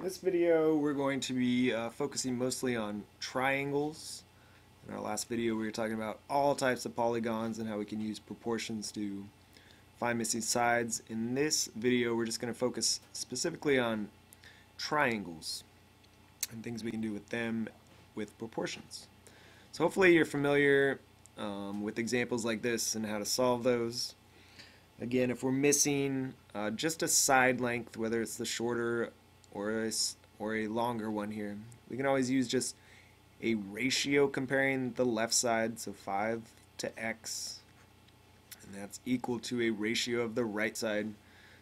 In this video, we're going to be focusing mostly on triangles. In our last video, we were talking about all types of polygons and how we can use proportions to find missing sides. In this video, we're just going to focus specifically on triangles and things we can do with them with proportions. So hopefully you're familiar with examples like this and how to solve those. Again, if we're missing just a side length, whether it's the shorter or a longer one here, we can always use just a ratio comparing the left side, so 5 to x, and that's equal to a ratio of the right side.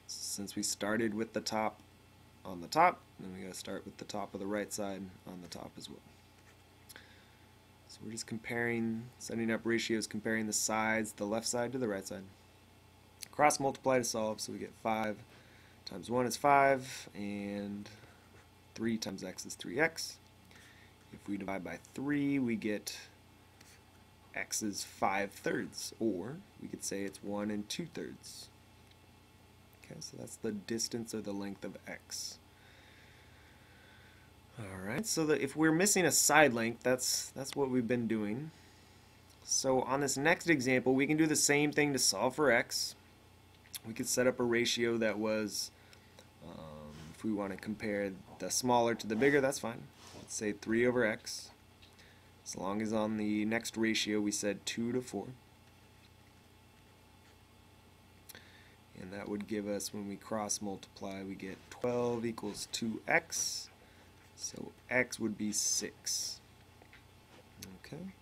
Since we started with the top on the top, then we got to start with the top of the right side on the top as well. So we're just comparing, setting up ratios comparing the sides, the left side to the right side. Cross multiply to solve, so we get 5 times 1 is 5, and 3 times x is 3x. If we divide by 3, we get x is 5/3, or we could say it's 1 2/3. Okay, so that's the distance or the length of x. Alright, so if we're missing a side length, that's what we've been doing. So on this next example, we can do the same thing to solve for x. We could set up a ratio that was, if we want to compare the smaller to the bigger, that's fine. Let's say 3 over x, as long as on the next ratio we said 2 to 4. And that would give us, when we cross multiply, we get 12 equals 2x, so x would be 6. Okay,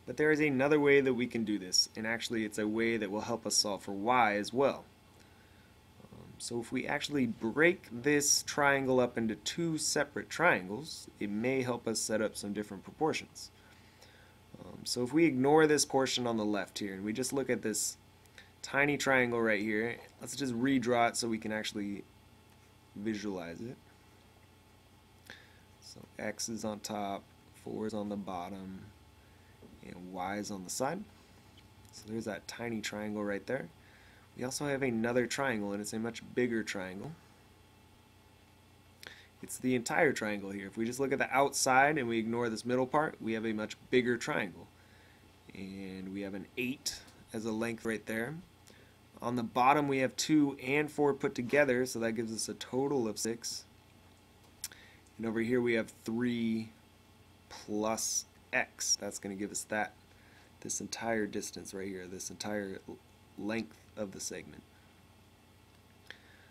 but there is another way that we can do this, and actually it's a way that will help us solve for y as well. So if we actually break this triangle up into 2 separate triangles, it may help us set up some different proportions. So if we ignore this portion on the left here and we just look at this tiny triangle right here, let's just redraw it so we can actually visualize it. So x is on top, 4 is on the bottom, and y is on the side. So there's that tiny triangle right there. We also have another triangle, and it's a much bigger triangle. It's the entire triangle here. If we just look at the outside and we ignore this middle part, we have a much bigger triangle. And we have an 8 as a length right there. On the bottom we have 2 and 4 put together, so that gives us a total of 6. And over here we have 3 plus x. That's going to give us this entire distance right here, this entire length of the segment.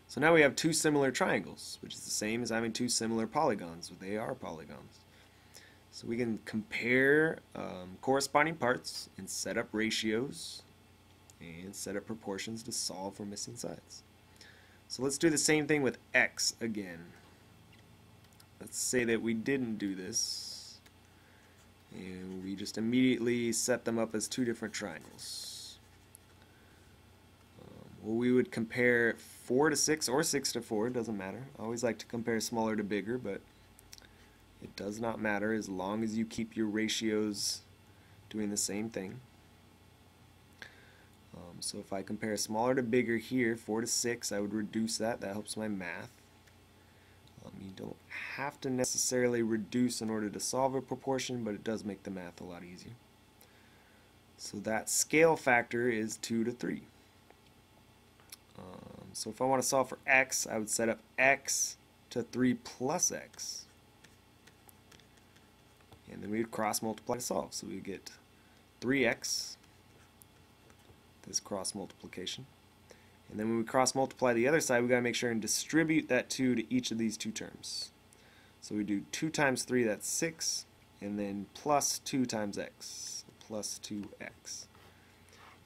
So now we have 2 similar triangles, which is the same as having 2 similar polygons. They are polygons. So we can compare corresponding parts and set up ratios and set up proportions to solve for missing sides. So let's do the same thing with x again. Let's say that we didn't do this and we just immediately set them up as 2 different triangles. Well, we would compare 4 to 6 or 6 to 4, it doesn't matter. I always like to compare smaller to bigger, but it does not matter as long as you keep your ratios doing the same thing. So if I compare smaller to bigger here, 4 to 6, I would reduce that. That helps my math. You don't have to necessarily reduce in order to solve a proportion, but it does make the math a lot easier. So that scale factor is 2 to 3. So if I want to solve for x, I would set up x to 3 plus x. And then we would cross multiply to solve. So we would get 3x, this cross multiplication. And then when we cross multiply the other side, we got to make sure and distribute that 2 to each of these 2 terms. So we do 2 times 3, that's 6, and then plus 2 times x, plus 2x.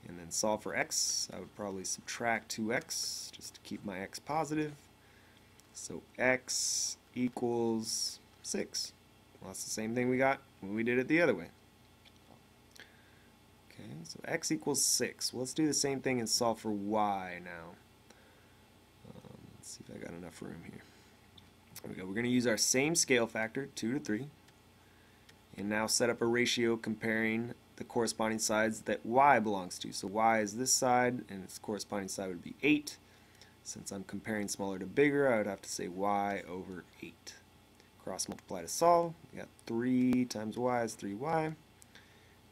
And then solve for x, I would probably subtract 2x just to keep my x positive. So x equals 6. Well, that's the same thing we got when we did it the other way. Okay, so x equals 6. Well, let's do the same thing and solve for y now. Let's see if I got enough room here. There we go. We're going to use our same scale factor, 2 to 3, and now set up a ratio comparing the corresponding sides that y belongs to. So y is this side, and its corresponding side would be 8. Since I'm comparing smaller to bigger, I would have to say y over 8. Cross multiply to solve. We got 3 times y is 3y.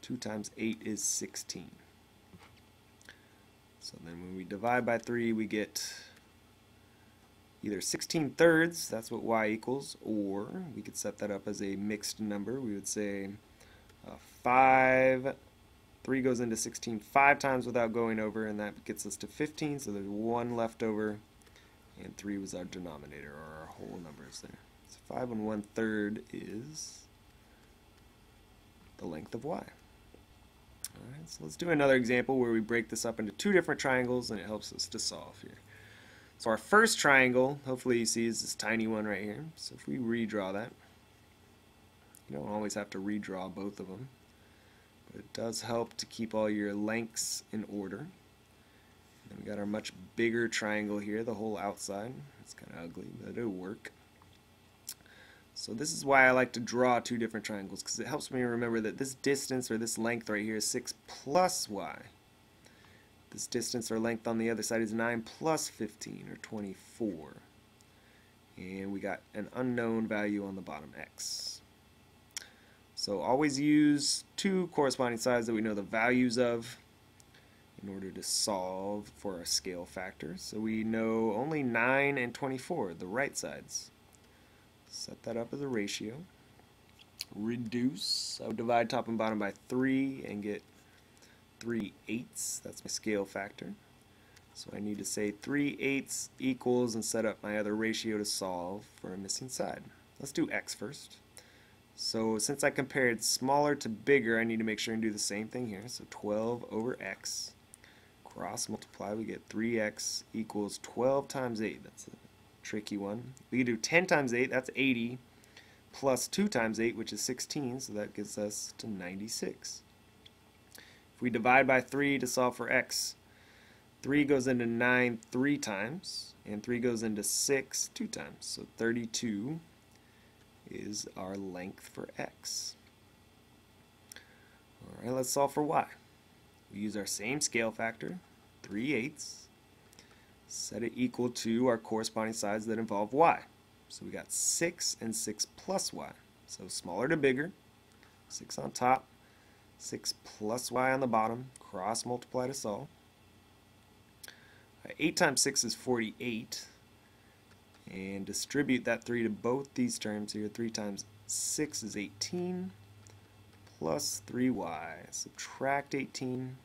2 times 8 is 16. So then when we divide by 3, we get either 16/3, that's what y equals, or we could set that up as a mixed number. We would say 3 goes into 16 5 times without going over, and that gets us to 15, so there's 1 left over, and 3 was our denominator, or our whole numbers there. So 5 1/3 is the length of y. Alright, so let's do another example where we break this up into 2 different triangles, and it helps us to solve here. So our first triangle, hopefully you see, is this tiny one right here. So if we redraw that, you don't always have to redraw both of them, but it does help to keep all your lengths in order. And we got our much bigger triangle here, the whole outside. It's kind of ugly, but it'll work. So this is why I like to draw 2 different triangles, because it helps me remember that this distance, or this length right here, is 6 plus y. This distance or length on the other side is 9 plus 15, or 24. And we got an unknown value on the bottom, x. So always use 2 corresponding sides that we know the values of in order to solve for our scale factor. So we know only 9 and 24, the right sides. Set that up as a ratio. Reduce. I would divide top and bottom by 3 and get 3/8. That's my scale factor. So I need to say 3/8 equals and set up my other ratio to solve for a missing side. Let's do x first. So since I compared smaller to bigger, I need to make sure and do the same thing here. So 12 over x. Cross multiply, we get 3x equals 12 times 8. That's a tricky one. We can do 10 times 8, that's 80, plus 2 times 8, which is 16, so that gets us to 96. If we divide by 3 to solve for x, 3 goes into 9 3 times, and 3 goes into 6 2 times, so 32 is our length for x. Alright, let's solve for y. We use our same scale factor, 3/8. Set it equal to our corresponding sides that involve y. So we got 6 and 6 plus y. So smaller to bigger, 6 on top, 6 plus y on the bottom, cross multiply to solve. 8 times 6 is 48, and distribute that 3 to both these terms here. 3 times 6 is 18, plus 3y. Subtract 18.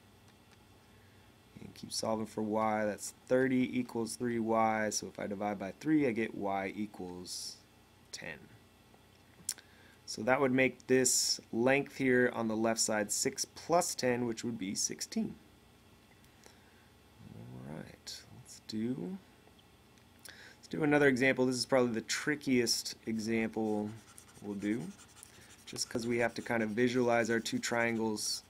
And keep solving for y. That's 30 equals 3y. So if I divide by 3, I get y equals 10. So that would make this length here on the left side 6 plus 10, which would be 16. Alright, let's do another example. This is probably the trickiest example we'll do, just because we have to kind of visualize our 2 triangles.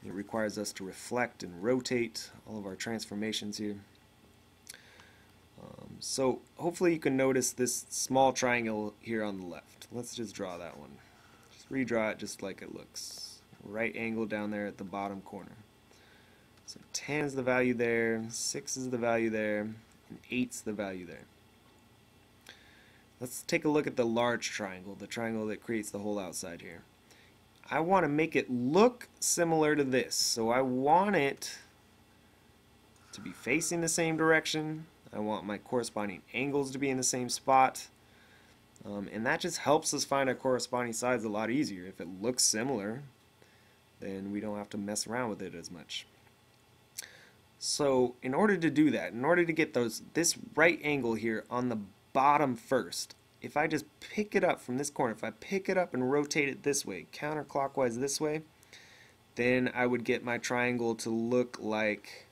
It requires us to reflect and rotate all of our transformations here. So hopefully you can notice this small triangle here on the left. Let's just draw that one. Just redraw it just like it looks. Right angle down there at the bottom corner. So 10 is the value there, 6 is the value there, and 8's the value there. Let's take a look at the large triangle, the triangle that creates the whole outside here. I want to make it look similar to this. So I want it to be facing the same direction. I want my corresponding angles to be in the same spot. And that just helps us find our corresponding sides a lot easier. If it looks similar, then we don't have to mess around with it as much. So in order to do that, in order to get this right angle here on the bottom first, if I just pick it up from this corner, if I pick it up and rotate it this way, counterclockwise this way, then I would get my triangle to look like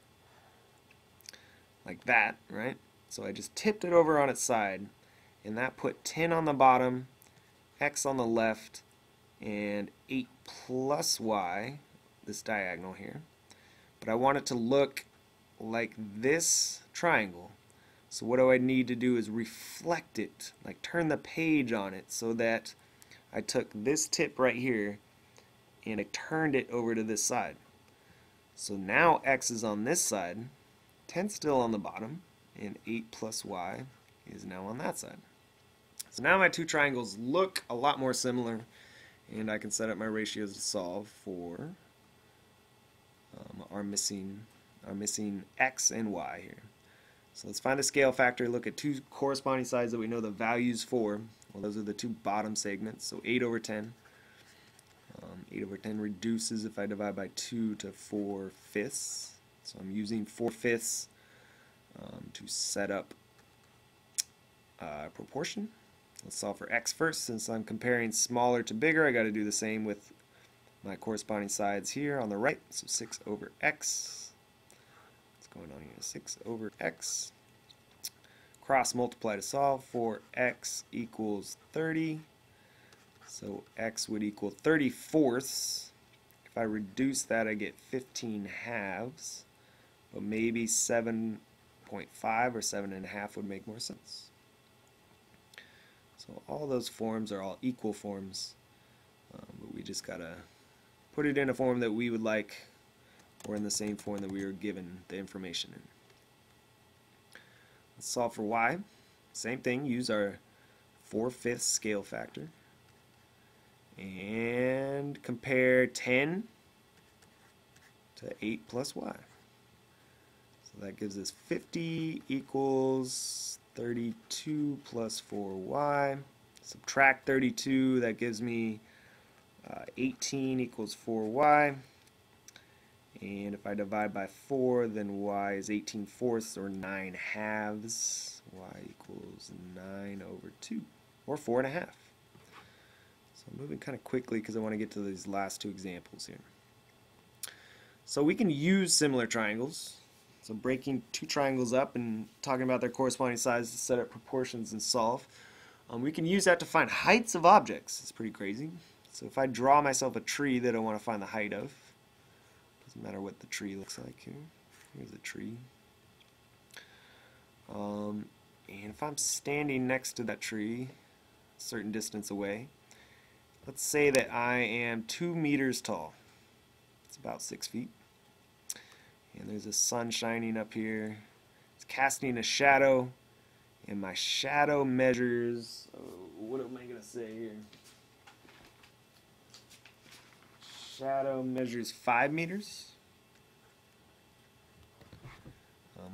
that, right? So I just tipped it over on its side, and that put 10 on the bottom, x on the left, and 8 plus y, this diagonal here. But I want it to look like this triangle. So what do I need to do is reflect it, like turn the page on it, so that I took this tip right here and I turned it over to this side. So now x is on this side, 10 still on the bottom, and 8 plus y is now on that side. So now my two triangles look a lot more similar, and I can set up my ratios to solve for our missing x and y here. So let's find the scale factor, look at two corresponding sides that we know the values for. Well, those are the two bottom segments, so 8 over 10. 8 over 10 reduces if I divide by 2 to 4/5. So I'm using 4/5 to set up proportion. Let's solve for x first. Since I'm comparing smaller to bigger, I got to do the same with my corresponding sides here on the right. So 6 over x. What's going on here? 6 over x. Cross multiply to solve for x equals 30. So x would equal 30/4. If I reduce that, I get 15/2. But maybe 7.5 or 7.5 would make more sense. So all those forms are all equal forms, but we just gotta put it in a form that we would like, or in the same form that we were given the information in. Let's solve for y. Same thing, use our 4/5 scale factor and compare 10 to 8 plus y. So that gives us 50 equals 32 plus 4y. Subtract 32, that gives me 18 equals 4y. And if I divide by 4, then y is 18/4 or 9/2. Y equals 9 over 2, or 4.5. So I'm moving kind of quickly because I want to get to these last two examples here. So we can use similar triangles. So breaking two triangles up and talking about their corresponding sides to set up proportions and solve. We can use that to find heights of objects. It's pretty crazy. So if I draw myself a tree that I want to find the height of, doesn't matter what the tree looks like here. Here's a tree. And if I'm standing next to that tree, a certain distance away, let's say that I am 2 meters tall. It's about 6 feet. And there's a sun shining up here. It's casting a shadow, and my shadow measures, what am I going to say here? Shadow measures 5 meters.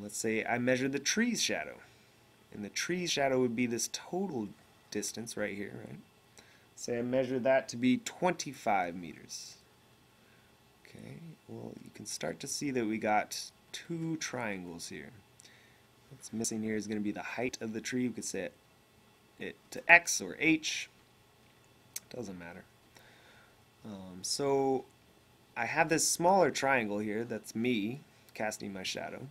Let's say I measure the tree's shadow. And the tree's shadow would be this total distance right here, right? Say I measure that to be 25 meters. Okay, well, you can start to see that we got two triangles here. What's missing here is going to be the height of the tree. We could set it to x or h. Doesn't matter. So I have this smaller triangle here that's me casting my shadow.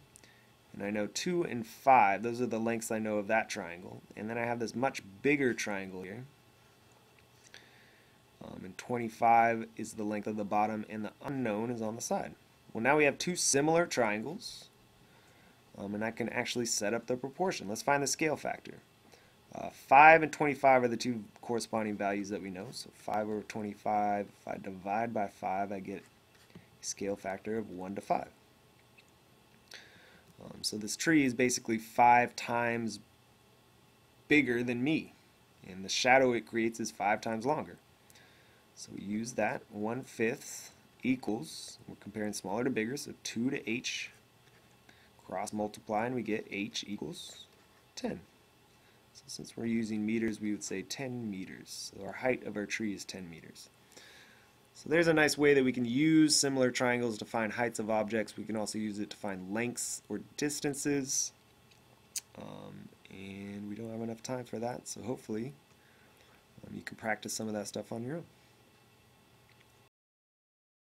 And I know 2 and 5, those are the lengths I know of that triangle. And then I have this much bigger triangle here. And 25 is the length of the bottom, and the unknown is on the side. Well, now we have two similar triangles, and I can actually set up the proportion. Let's find the scale factor. 5 and 25 are the two corresponding values that we know. So 5 over 25, if I divide by 5, I get a scale factor of 1 to 5. So this tree is basically 5 times bigger than me, and the shadow it creates is 5 times longer. So we use that. 1/5 equals, we're comparing smaller to bigger, so 2 to h. Cross multiply and we get h equals 10. So since we're using meters, we would say 10 meters. So our height of our tree is 10 meters. So there's a nice way that we can use similar triangles to find heights of objects. We can also use it to find lengths or distances. And we don't have enough time for that, so hopefully you can practice some of that stuff on your own.